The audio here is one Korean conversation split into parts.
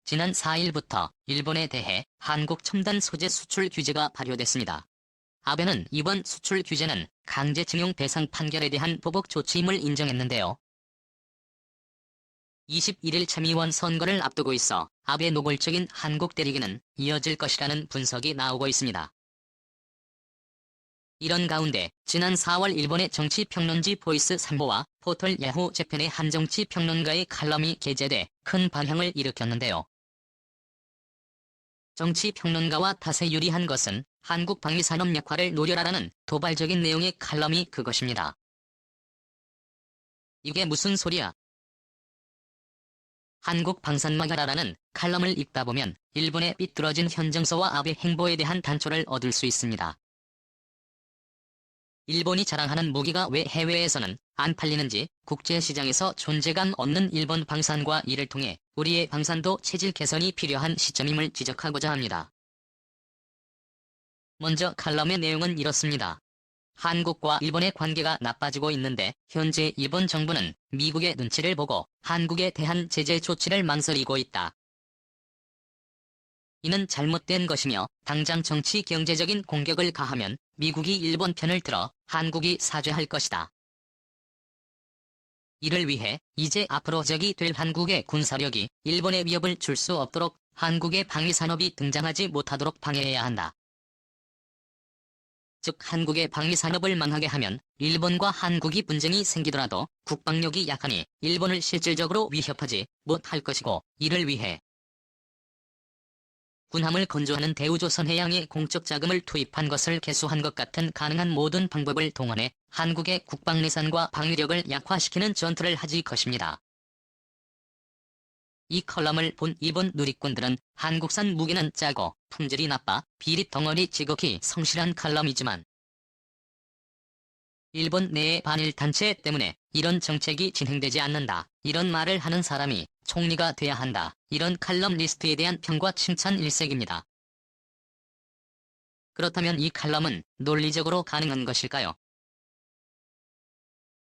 지난 4일부터 일본에 대해 한국 첨단 소재 수출 규제가 발효됐습니다. 아베는 이번 수출 규제는 강제징용 배상 판결에 대한 보복 조치임을 인정했는데요. 21일 참의원 선거를 앞두고 있어 아베 노골적인 한국 때리기는 이어질 것이라는 분석이 나오고 있습니다. 이런 가운데 지난 4월 일본의 정치평론지 보이스 삼보와 포털 야후 재팬의 한 정치평론가의 칼럼이 게재돼 큰 반향을 일으켰는데요. 정치평론가와 탓에 유리한 것은 한국 방위산업 약화를 노려라라는 도발적인 내용의 칼럼이 그것입니다. 이게 무슨 소리야? 한국 방산막야라라는 칼럼을 읽다 보면 일본의 삐뚤어진 현정서와 아베 행보에 대한 단초를 얻을 수 있습니다. 일본이 자랑하는 무기가 왜 해외에서는 안 팔리는지 국제시장에서 존재감 없는 일본 방산과 이를 통해 우리의 방산도 체질 개선이 필요한 시점임을 지적하고자 합니다. 먼저 칼럼의 내용은 이렇습니다. 한국과 일본의 관계가 나빠지고 있는데 현재 일본 정부는 미국의 눈치를 보고 한국에 대한 제재 조치를 망설이고 있다. 이는 잘못된 것이며 당장 정치 경제적인 공격을 가하면 미국이 일본 편을 들어 한국이 사죄할 것이다. 이를 위해 이제 앞으로 적이 될 한국의 군사력이 일본에 위협을 줄 수 없도록 한국의 방위산업이 등장하지 못하도록 방해해야 한다. 즉 한국의 방위산업을 망하게 하면 일본과 한국이 분쟁이 생기더라도 국방력이 약하니 일본을 실질적으로 위협하지 못할 것이고, 이를 위해 군함을 건조하는 대우조선 해양에 공적 자금을 투입한 것을 개수한 것 같은 가능한 모든 방법을 동원해 한국의 국방 예산과 방위력을 약화시키는 전투를 하지 것입니다. 이 컬럼을 본 일본 누리꾼들은 한국산 무기는 짜고 품질이 나빠 비릿 덩어리 지극히 성실한 컬럼이지만 일본 내의 반일 단체 때문에 이런 정책이 진행되지 않는다, 이런 말을 하는 사람이 총리가 돼야 한다, 이런 칼럼 리스트에 대한 평과 칭찬 일색입니다. 그렇다면 이 칼럼은 논리적으로 가능한 것일까요?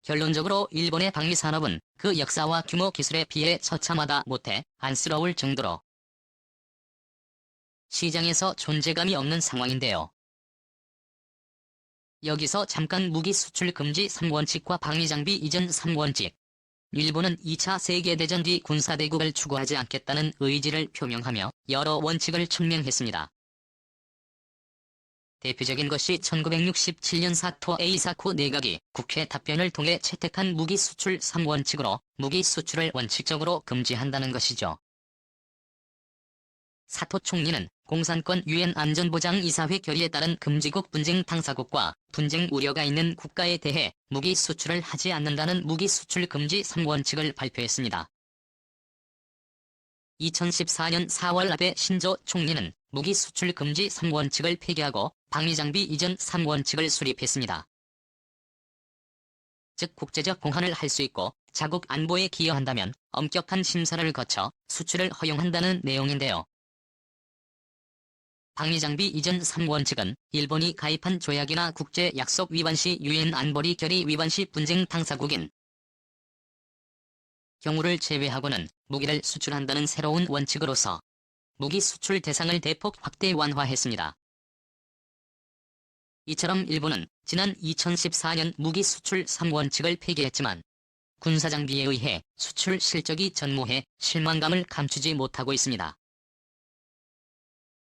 결론적으로 일본의 방위산업은 그 역사와 규모 기술에 비해 처참하다 못해 안쓰러울 정도로 시장에서 존재감이 없는 상황인데요. 여기서 잠깐 무기 수출 금지 3원칙과 방위장비 이전 3원칙. 일본은 2차 세계대전 뒤 군사대국을 추구하지 않겠다는 의지를 표명하며 여러 원칙을 천명했습니다. 대표적인 것이 1967년 사토 에이사쿠 내각이 국회 답변을 통해 채택한 무기 수출 3원칙으로 무기 수출을 원칙적으로 금지한다는 것이죠. 사토 총리는 공산권 유엔 안전보장이사회 결의에 따른 금지국 분쟁 당사국과 분쟁 우려가 있는 국가에 대해 무기 수출을 하지 않는다는 무기 수출 금지 3원칙을 발표했습니다. 2014년 4월 아베 신조 총리는 무기 수출 금지 3원칙을 폐기하고 방위장비 이전 3원칙을 수립했습니다. 즉 국제적 공헌을 할 수 있고 자국 안보에 기여한다면 엄격한 심사를 거쳐 수출을 허용한다는 내용인데요. 방위장비 이전 3원칙은 일본이 가입한 조약이나 국제 약속 위반 시 유엔 안보리 결의 위반 시 분쟁 당사국인 경우를 제외하고는 무기를 수출한다는 새로운 원칙으로서 무기 수출 대상을 대폭 확대 완화했습니다. 이처럼 일본은 지난 2014년 무기 수출 3원칙을 폐기했지만 군사장비에 의해 수출 실적이 전무해 실망감을 감추지 못하고 있습니다.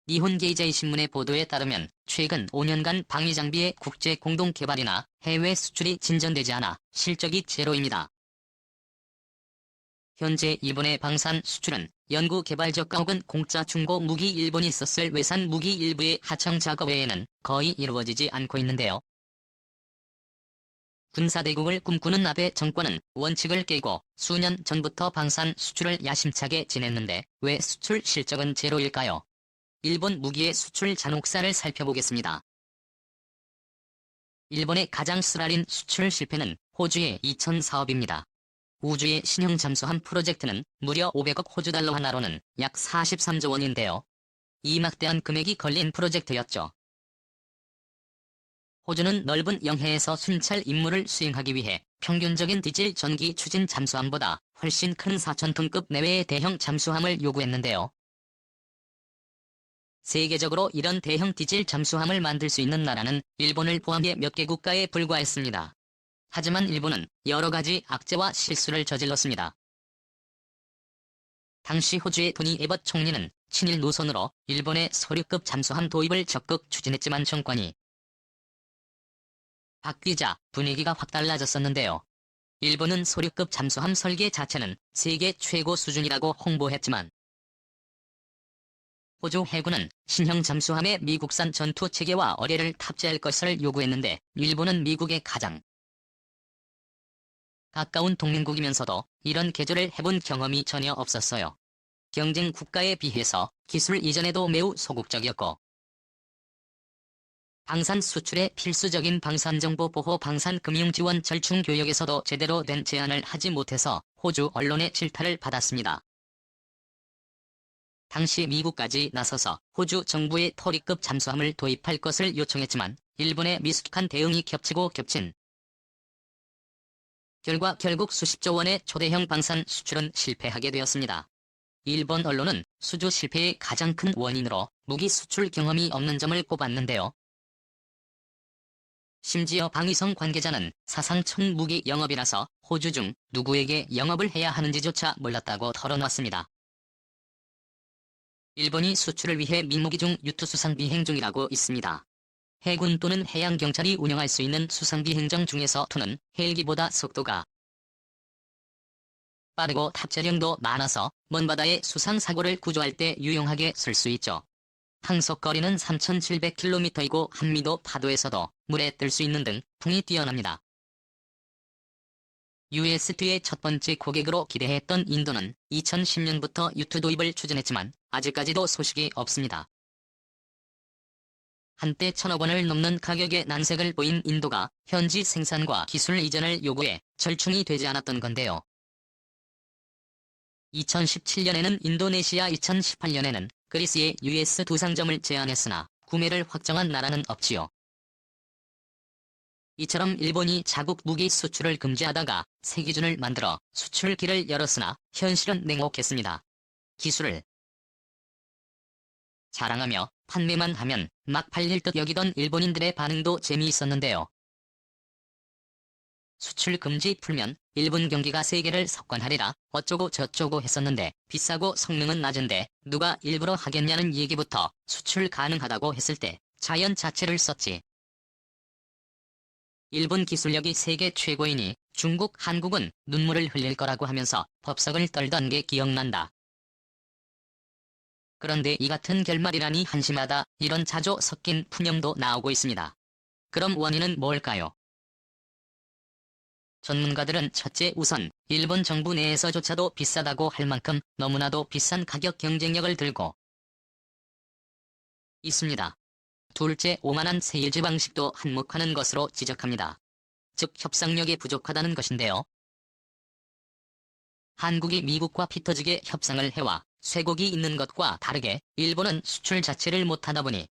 니혼게이자이 신문의 보도에 따르면 최근 5년간 방위장비의 국제 공동 개발이나 해외 수출이 진전되지 않아 실적이 제로입니다. 현재 일본의 방산 수출은 연구 개발 저가 혹은 공짜 중고 무기, 일본이 썼을 외산 무기 일부의 하청 작업 외에는 거의 이루어지지 않고 있는데요. 군사대국을 꿈꾸는 아베 정권은 원칙을 깨고 수년 전부터 방산 수출을 야심차게 지냈는데 왜 수출 실적은 제로일까요? 일본 무기의 수출 잔혹사를 살펴보겠습니다. 일본의 가장 쓰라린 수출 실패는 호주의 이천 사업입니다. 우주의 신형 잠수함 프로젝트는 무려 500억 호주달러, 하나로는 약 43조 원인데요. 이 막대한 금액이 걸린 프로젝트였죠. 호주는 넓은 영해에서 순찰 임무를 수행하기 위해 평균적인 디젤 전기 추진 잠수함보다 훨씬 큰 4,000톤급 내외의 대형 잠수함을 요구했는데요. 세계적으로 이런 대형 디젤 잠수함을 만들 수 있는 나라는 일본을 포함해 몇 개 국가에 불과했습니다. 하지만 일본은 여러 가지 악재와 실수를 저질렀습니다. 당시 호주의 토니 에벗 총리는 친일 노선으로 일본의 소류급 잠수함 도입을 적극 추진했지만 정권이 바뀌자 분위기가 확 달라졌었는데요. 일본은 소류급 잠수함 설계 자체는 세계 최고 수준이라고 홍보했지만 호주 해군은 신형 잠수함에 미국산 전투체계와 어뢰를 탑재할 것을 요구했는데 일본은 미국의 가장 가까운 동맹국이면서도 이런 개조를 해본 경험이 전혀 없었어요. 경쟁 국가에 비해서 기술 이전에도 매우 소극적이었고 방산 수출에 필수적인 방산정보보호 방산금융지원 절충교역에서도 제대로 된 제안을 하지 못해서 호주 언론의 질타를 받았습니다. 당시 미국까지 나서서 호주 정부의 토리급 잠수함을 도입할 것을 요청했지만 일본의 미숙한 대응이 겹치고 겹친 결과 결국 수십조 원의 초대형 방산 수출은 실패하게 되었습니다. 일본 언론은 수주 실패의 가장 큰 원인으로 무기 수출 경험이 없는 점을 꼽았는데요. 심지어 방위성 관계자는 사상 첫 무기 영업이라서 호주 중 누구에게 영업을 해야 하는지조차 몰랐다고 털어놨습니다. 일본이 수출을 위해 민무기 중 유투수상비 행정이라고 있습니다. 해군 또는 해양경찰이 운영할 수 있는 수상비 행정 중에서 투는 헬기보다 속도가 빠르고 탑재량도 많아서 먼바다의 수상사고를 구조할 때 유용하게 쓸 수 있죠. 항속거리는 3,700km이고 한미도 파도에서도 물에 뜰 수 있는 등 풍이 뛰어납니다. UST의 첫 번째 고객으로 기대했던 인도는 2010년부터 유투 도입을 추진했지만 아직까지도 소식이 없습니다. 한때 1,000억 원을 넘는 가격의 난색을 보인 인도가 현지 생산과 기술 이전을 요구해 절충이 되지 않았던 건데요. 2017년에는 인도네시아, 2018년에는 그리스의 US 두 상점을 제안했으나 구매를 확정한 나라는 없지요. 이처럼 일본이 자국 무기 수출을 금지하다가 새 기준을 만들어 수출 길을 열었으나 현실은 냉혹했습니다. 기술을 자랑하며 판매만 하면 막 팔릴 듯 여기던 일본인들의 반응도 재미있었는데요. 수출 금지 풀면 일본 경기가 세계를 석권하리라 어쩌고 저쩌고 했었는데 비싸고 성능은 낮은데 누가 일부러 하겠냐는 얘기부터 수출 가능하다고 했을 때 자연 자체를 썼지. 일본 기술력이 세계 최고이니 중국, 한국은 눈물을 흘릴 거라고 하면서 법석을 떨던 게 기억난다. 그런데 이 같은 결말이라니 한심하다, 이런 자조 섞인 푸념도 나오고 있습니다. 그럼 원인은 뭘까요? 전문가들은 첫째, 우선 일본 정부 내에서조차도 비싸다고 할 만큼 너무나도 비싼 가격 경쟁력을 들고 있습니다. 둘째, 오만한 세일즈 방식도 한몫하는 것으로 지적합니다. 즉 협상력이 부족하다는 것인데요. 한국이 미국과 피터지게 협상을 해와 쇠고기 있는 것과 다르게 일본은 수출 자체를 못하다 보니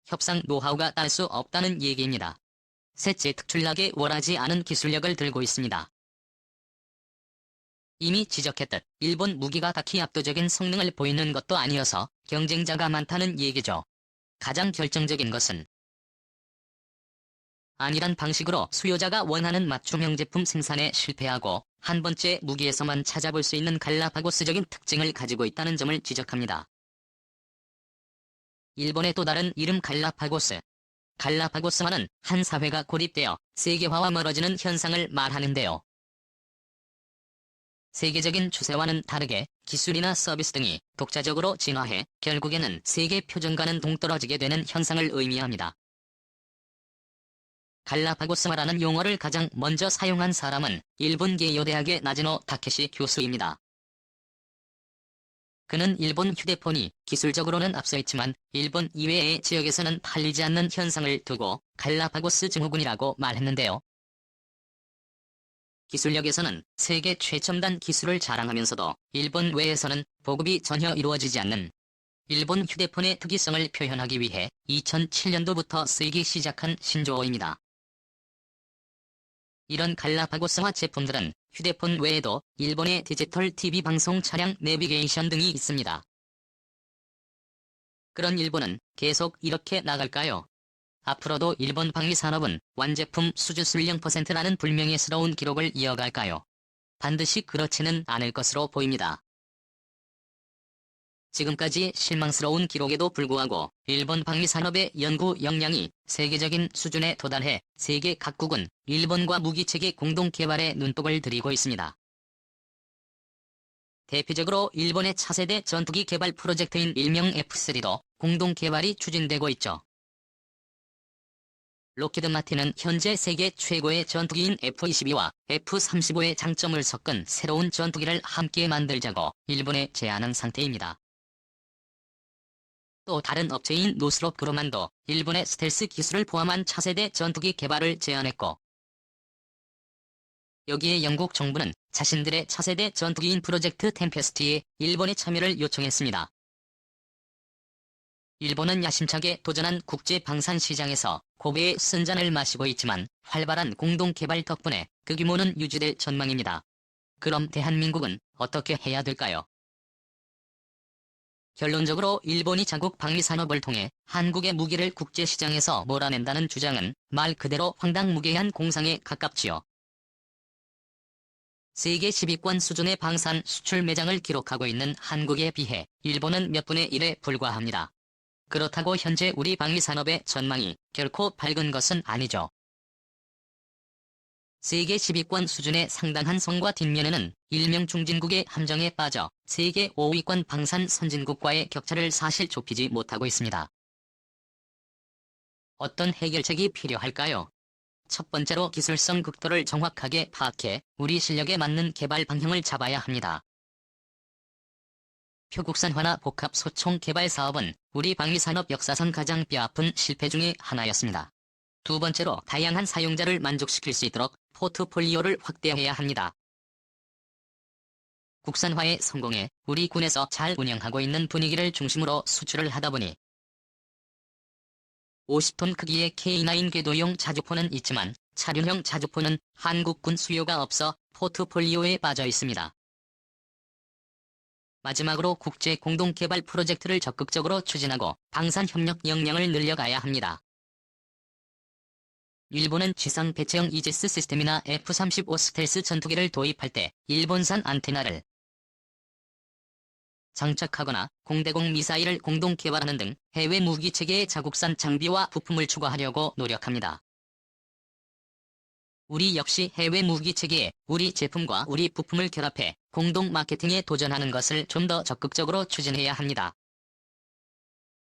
협상 노하우가 딸 수 없다는 얘기입니다. 셋째, 특출나게 원하지 않은 기술력을 들고 있습니다. 이미 지적했듯 일본 무기가 딱히 압도적인 성능을 보이는 것도 아니어서 경쟁자가 많다는 얘기죠. 가장 결정적인 것은 아니란 방식으로 수요자가 원하는 맞춤형 제품 생산에 실패하고 한 번째 무기에서만 찾아볼 수 있는 갈라파고스적인 특징을 가지고 있다는 점을 지적합니다. 일본의 또 다른 이름 갈라파고스. 갈라파고스화는 한 사회가 고립되어 세계화와 멀어지는 현상을 말하는데요. 세계적인 추세와는 다르게 기술이나 서비스 등이 독자적으로 진화해 결국에는 세계 표준과는 동떨어지게 되는 현상을 의미합니다. 갈라파고스화라는 용어를 가장 먼저 사용한 사람은 일본 게이오 대학의 나즈노 타케시 교수입니다. 그는 일본 휴대폰이 기술적으로는 앞서 있지만 일본 이외의 지역에서는 팔리지 않는 현상을 두고 갈라파고스 증후군이라고 말했는데요. 기술력에서는 세계 최첨단 기술을 자랑하면서도 일본 외에서는 보급이 전혀 이루어지지 않는 일본 휴대폰의 특이성을 표현하기 위해 2007년도부터 쓰이기 시작한 신조어입니다. 이런 갈라파고스화 제품들은 휴대폰 외에도 일본의 디지털 TV 방송 차량 내비게이션 등이 있습니다. 그런 일본은 계속 이렇게 나갈까요? 앞으로도 일본 방위산업은 완제품 수주술 0%라는 불명예스러운 기록을 이어갈까요? 반드시 그렇지는 않을 것으로 보입니다. 지금까지 실망스러운 기록에도 불구하고 일본 방위산업의 연구 역량이 세계적인 수준에 도달해 세계 각국은 일본과 무기체계 공동 개발에 눈독을 들이고 있습니다. 대표적으로 일본의 차세대 전투기 개발 프로젝트인 일명 F3도 공동 개발이 추진되고 있죠. 록히드 마틴은 현재 세계 최고의 전투기인 F-22와 F-35의 장점을 섞은 새로운 전투기를 함께 만들자고 일본에 제안한 상태입니다. 또 다른 업체인 노스롭 그로만도 일본의 스텔스 기술을 포함한 차세대 전투기 개발을 제안했고, 여기에 영국 정부는 자신들의 차세대 전투기인 프로젝트 템페스트에 일본의 참여를 요청했습니다. 일본은 야심차게 도전한 국제 방산 시장에서 고배의 쓴잔을 마시고 있지만 활발한 공동 개발 덕분에 그 규모는 유지될 전망입니다. 그럼 대한민국은 어떻게 해야 될까요? 결론적으로 일본이 자국 방위산업을 통해 한국의 무기를 국제시장에서 몰아낸다는 주장은 말 그대로 황당무계한 공상에 가깝지요. 세계 10위권 수준의 방산 수출 매장을 기록하고 있는 한국에 비해 일본은 몇 분의 1에 불과합니다. 그렇다고 현재 우리 방위산업의 전망이 결코 밝은 것은 아니죠. 세계 10위권 수준의 상당한 성과 뒷면에는 일명 중진국의 함정에 빠져 세계 5위권 방산 선진국과의 격차를 사실 좁히지 못하고 있습니다. 어떤 해결책이 필요할까요? 첫 번째로 기술성 극도를 정확하게 파악해 우리 실력에 맞는 개발 방향을 잡아야 합니다. 표국산화나 복합 소총 개발 사업은 우리 방위산업 역사상 가장 뼈아픈 실패 중의 하나였습니다. 두 번째로 다양한 사용자를 만족시킬 수 있도록 포트폴리오를 확대해야 합니다. 국산화에 성공해 우리 군에서 잘 운영하고 있는 분위기를 중심으로 수출을 하다 보니 50톤 크기의 K9 궤도용 자주포는 있지만 차륜형 자주포는 한국군 수요가 없어 포트폴리오에 빠져 있습니다. 마지막으로 국제 공동개발 프로젝트를 적극적으로 추진하고 방산협력 역량을 늘려가야 합니다. 일본은 지상 배치형 이지스 시스템이나 F-35 스텔스 전투기를 도입할 때 일본산 안테나를 장착하거나 공대공 미사일을 공동 개발하는 등 해외 무기 체계의 자국산 장비와 부품을 추가하려고 노력합니다. 우리 역시 해외 무기 체계에 우리 제품과 우리 부품을 결합해 공동 마케팅에 도전하는 것을 좀 더 적극적으로 추진해야 합니다.